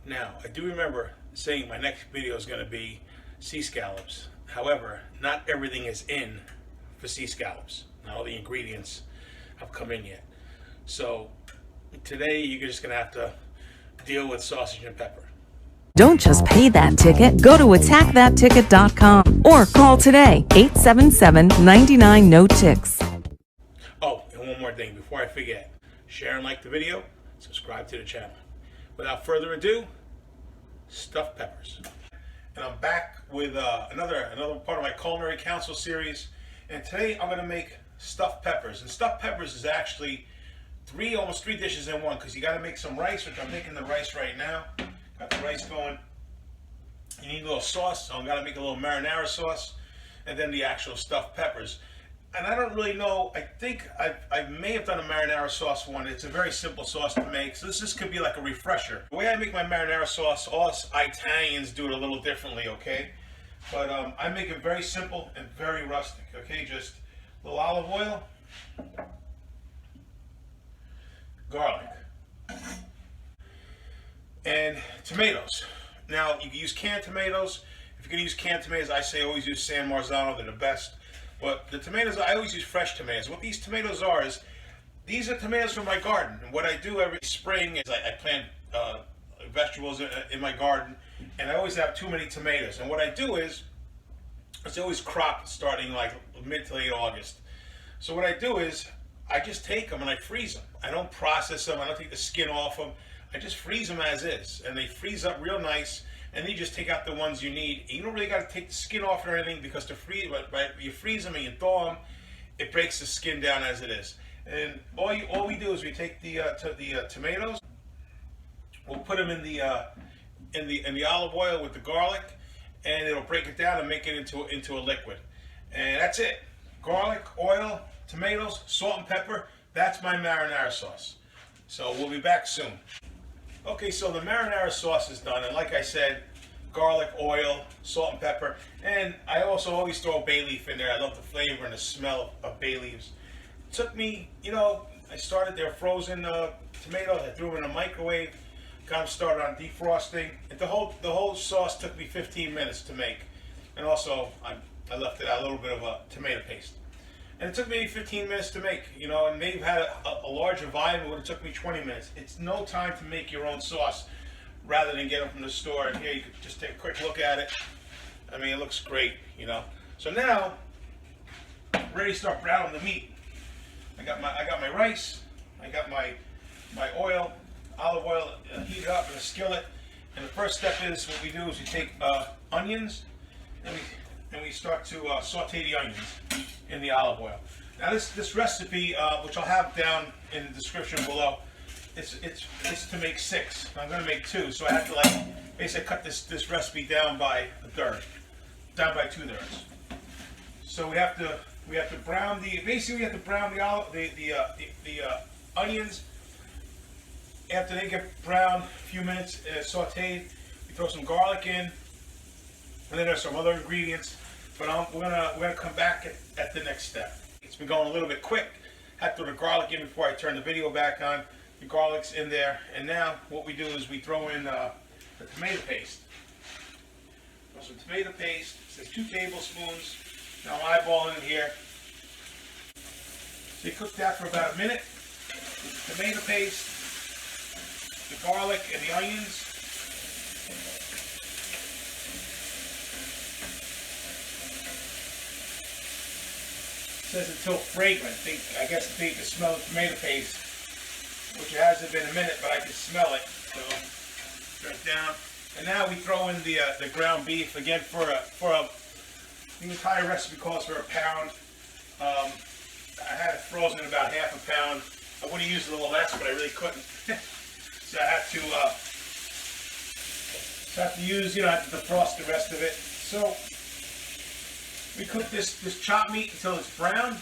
Now, I do remember saying my next video is going to be sea scallops. However, not everything is in for sea scallops. Not all the ingredients have come in yet. So today you're just going to have to deal with sausage and pepper. Don't just pay that ticket. Go to attackthatticket.com or call today, 877-99-NO-TICKS. Oh, and one more thing before I forget. Share and like the video. Subscribe to the channel. Without further ado, stuffed peppers. And I'm back with another part of my culinary council series. And today I'm going to make stuffed peppers. And stuffed peppers is actually almost three dishes in one, because you got to make some rice, which I'm making the rice right now. Got the rice going. You need a little sauce, so I'm going to make a little marinara sauce, and then the actual stuffed peppers. And I don't really know, I think I may have done a marinara sauce one. It's a very simple sauce to make, so this could be like a refresher. The way I make my marinara sauce, all us Italians do it a little differently, okay? But I make it very simple and very rustic, okay? Just a little olive oil, garlic, and tomatoes. Now, you can use canned tomatoes. If you're going to use canned tomatoes, I say always use San Marzano, they're the best. But the tomatoes, I always use fresh tomatoes. What these tomatoes are is, these are tomatoes from my garden. And what I do every spring is I plant vegetables in my garden, and I always have too many tomatoes. And what I do is, it's always cropped starting like mid to late August. So what I do is, I just take them and I freeze them. I don't process them, I don't take the skin off them. I just freeze them as is, and they freeze up real nice. And then you just take out the ones you need. You don't really got to take the skin off or anything, because to freeze, you freeze them and you thaw them, it breaks the skin down as it is. And all we do is we take the tomatoes, we'll put them in the olive oil with the garlic, and it'll break it down and make it into a liquid. And that's it. Garlic, oil, tomatoes, salt and pepper. That's my marinara sauce. So we'll be back soon. Okay, so the marinara sauce is done, and like I said, garlic, oil, salt and pepper, and I also always throw a bay leaf in there. I love the flavor and the smell of bay leaves. It took me, I started their frozen tomatoes, I threw them in a microwave, got them started on defrosting. And the whole sauce took me 15 minutes to make, and also I left it out a little bit of a tomato paste. And it took me 15 minutes to make, and they've had a larger volume. It would have took me 20 minutes. It's no time to make your own sauce rather than get them from the store. And here you can just take a quick look at it. I mean, it looks great, So now, I'm ready to start browning the meat. I got my rice. I got my olive oil heated up in a skillet. And the first step is, what we do is we take onions, and we start to saute the onions in the olive oil. Now this recipe, which I'll have down in the description below, it's to make 6. I'm going to make 2, so I have to basically cut this recipe down by a third, down by 2/3. So we have to brown the onions. After they get browned, a few minutes sauteed, we throw some garlic in. And then there's some other ingredients, but we're gonna come back at the next step. It's been going a little bit quick. Had to throw the garlic in before I turn the video back on. The garlic's in there, and now what we do is we throw in the tomato paste. Throw some tomato paste. It says 2 tablespoons. Now I'm eyeballing it here. So you cook that for about a minute with the tomato paste, the garlic, and the onions. It says until fragrant. I guess they can smell the tomato paste, which it hasn't been a minute, but I can smell it. So turn it down, and now we throw in the ground beef again for the entire recipe calls for a pound. I had it frozen about half a pound. I would have used a little less, but I really couldn't. So I have to use, I have to defrost the rest of it. So we cook this chopped meat until it's brown,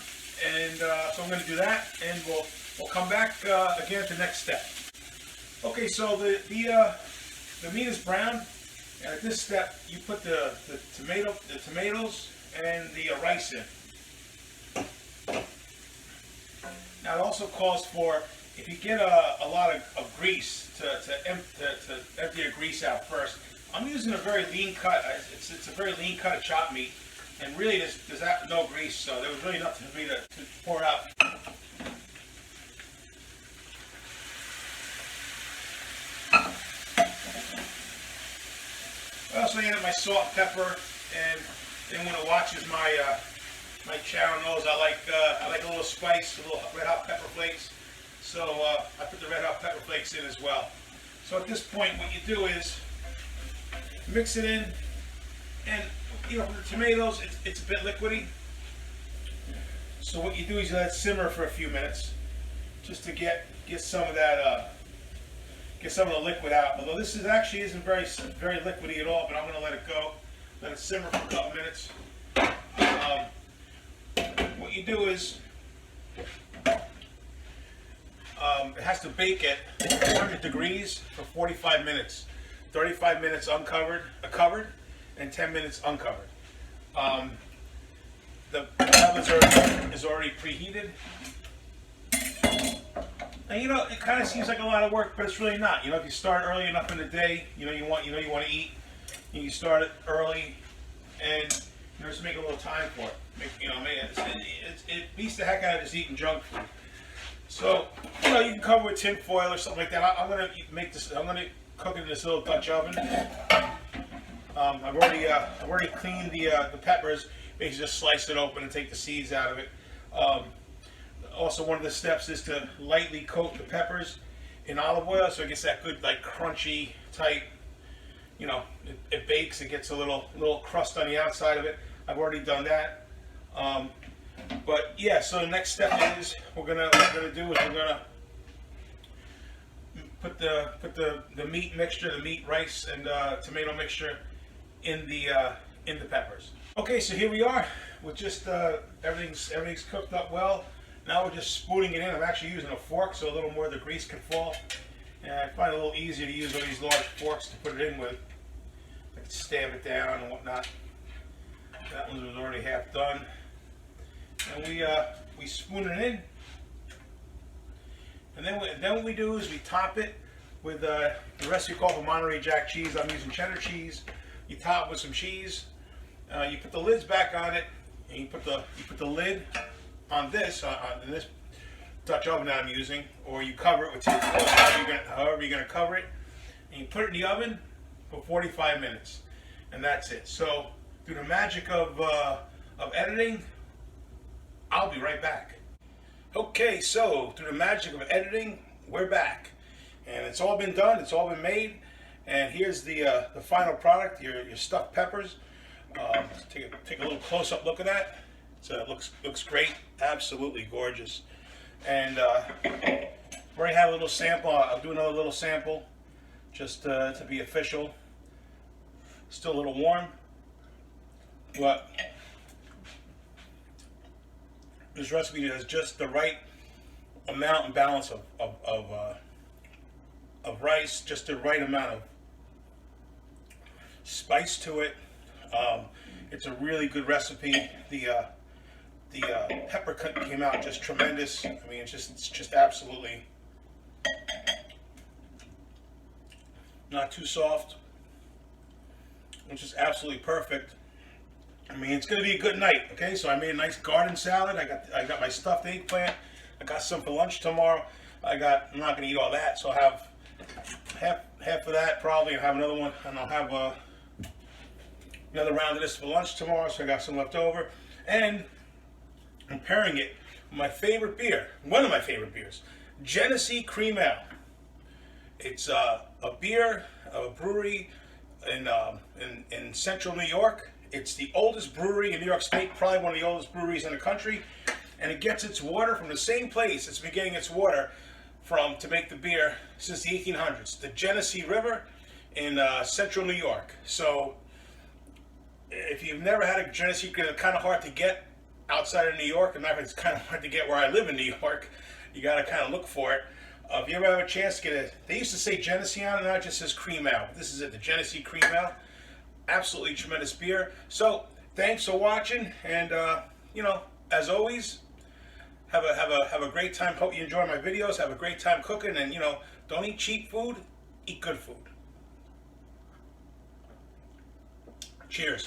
and so I'm going to do that, and we'll come back again at the next step. Okay, so the meat is brown, and at this step you put the tomatoes and the rice in. Now it also calls for if you get a lot of grease to empty your grease out first. I'm using a very lean cut. It's a very lean cut of chopped meat, and really there's no grease, so there was really nothing for me to pour out. I also added my salt and pepper, and anyone who watches my channel knows I like a little spice, a little red hot pepper flakes. So I put the red hot pepper flakes in as well. So at this point, what you do is mix it in, and you know, for the tomatoes, it's a bit liquidy. So what you do is you let it simmer for a few minutes, just to get some of that, get some of the liquid out. Although this actually isn't very liquidy at all, but I'm going to let it go, let it simmer for a couple minutes. What you do is it has to bake at 100 degrees for 45 minutes. 35 minutes covered, and 10 minutes uncovered. The oven is already preheated. And you know, it kind of seems like a lot of work, but it's really not. You know, if you start early enough in the day, you want to eat, and you start it early, and just make a little time for it. It beats the heck out of just eating junk food. So, you know, you can cover with tin foil or something like that. I'm gonna cook it in this little Dutch oven. I've already cleaned the peppers. Basically, just slice it open and take the seeds out of it. Also, one of the steps is to lightly coat the peppers in olive oil, so it gets that good, like, crunchy type. You know, it bakes. It gets a little crust on the outside of it. I've already done that. But yeah, so the next step is what we're gonna put the meat mixture, the meat, rice, and tomato mixture in the peppers. Okay, so here we are with just everything's cooked up well. Now we're just spooning it in. I'm actually using a fork so a little more of the grease can fall. And I find it a little easier to use one of these large forks to put it in with. I can stab it down and whatnot. That one was already half done. And we spoon it in. And then what we do is we top it with the recipe called for Monterey Jack cheese. I'm using cheddar cheese. You top it with some cheese. You put the lids back on it, and you put the lid on this in this Dutch oven that I'm using, or you cover it with tin foil, however you're gonna cover it, and you put it in the oven for 45 minutes, and that's it. So through the magic of editing, I'll be right back. Okay, so through the magic of editing, we're back, and it's all been done. It's all been made, and here's the final product. Your stuffed peppers. Take a little close-up look at that. So it looks great, absolutely gorgeous. And already had a little sample. I'll do another little sample, just to be official. Still a little warm, but this recipe has just the right amount and balance of rice, just the right amount of spice to it. It's a really good recipe. The pepper cut came out just tremendous. I mean, it's just absolutely not too soft. It's just absolutely perfect. I mean, it's going to be a good night. Okay, so I made a nice garden salad. I got my stuffed eggplant. I got some for lunch tomorrow. I'm not going to eat all that, so I'll have half of that probably, and have another one, and I'll have another round of this for lunch tomorrow. So I got some left over, and I'm pairing it with my favorite beer, one of my favorite beers, Genesee Cream Ale. It's a beer of a brewery in central New York. It's the oldest brewery in New York State, probably one of the oldest breweries in the country, and it gets its water from the same place it's been getting its water from to make the beer since the 1800s, the Genesee River in central New York. So if you've never had a Genesee, it's kind of hard to get outside of New York, and it's kind of hard to get where I live in New York. You got to kind of look for it. If you ever have a chance to get it, they used to say Genesee on it, now it just says Cream Ale. This is it, the Genesee Cream Ale. Absolutely tremendous beer. So thanks for watching, and as always, Have a great time. Hope you enjoy my videos. Have a great time cooking, and don't eat cheap food. Eat good food. Cheers.